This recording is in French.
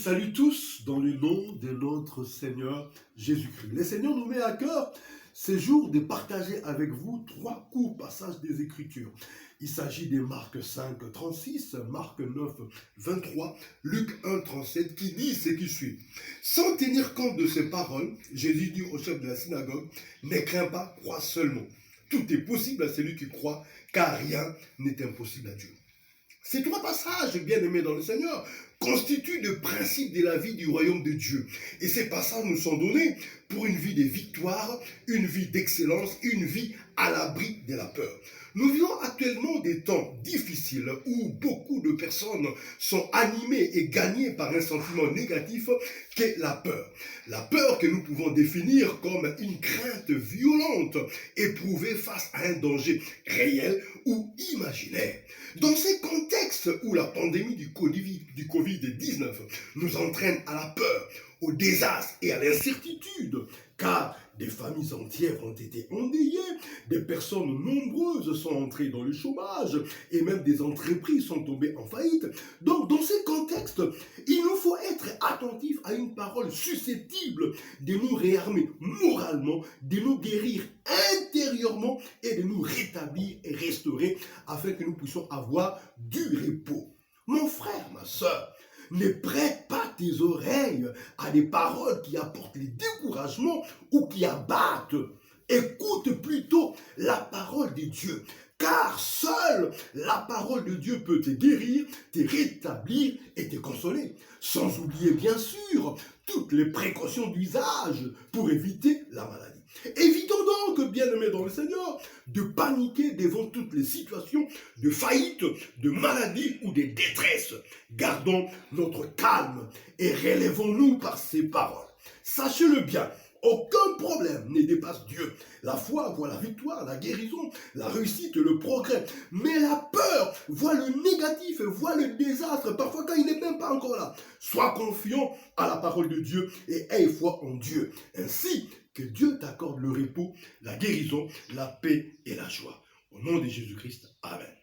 salue tous dans le nom de notre Seigneur Jésus-Christ. Le Seigneur nous met à cœur ces jours de partager avec vous trois courts passages des Écritures. Il s'agit de Marc 5, 36, Marc 9, 23, Luc 1, 37, qui dit ce qui suit. Sans tenir compte de ces paroles, Jésus dit au chef de la synagogue, ne crains pas, crois seulement. Tout est possible à celui qui croit, car rien n'est impossible à Dieu. Ces trois passages, bien aimés dans le Seigneur, constituent le principe de la vie du royaume de Dieu. Et ces passages nous sont donnés pour une vie de victoire, une vie d'excellence, une vie à l'abri de la peur. Nous vivons actuellement des temps difficiles où beaucoup de personnes sont animées et gagnées par un sentiment négatif qu'est la peur. La peur que nous pouvons définir comme une crainte violente éprouvée face à un danger réel ou imaginaire. Dans ces contextes où la pandémie du Covid-19 nous entraîne à la peur, au désastre et à l'incertitude, car des familles entières ont été endeuillées, des personnes nombreuses sont entrées dans le chômage et même des entreprises sont tombées en faillite. Donc, dans ces contextes, il nous faut être attentifs à une parole susceptible de nous réarmer moralement, de nous guérir intérieurement et de nous rétablir et restaurer afin que nous puissions avoir du repos. Mon frère, ma soeur, ne prête pas tes oreilles à des paroles qui apportent le découragement ou qui abattent. Écoute plutôt la parole de Dieu, car seule la parole de Dieu peut te guérir, te rétablir et te consoler. Sans oublier bien sûr toutes les précautions d'usage pour éviter la maladie. Évitons donc, bien-aimés dans le Seigneur, de paniquer devant toutes les situations de faillite, de maladie ou de détresse. Gardons notre calme et relèvons-nous par ces paroles. Sachez-le bien, aucun problème ne dépasse Dieu. La foi voit la victoire, la guérison, la réussite, le progrès. Mais la peur voit le négatif, voit le désastre, parfois quand il n'est même pas encore là. Sois confiant à la parole de Dieu et aie foi en Dieu. Ainsi que Dieu t'accorde le repos, la guérison, la paix et la joie. Au nom de Jésus-Christ, Amen.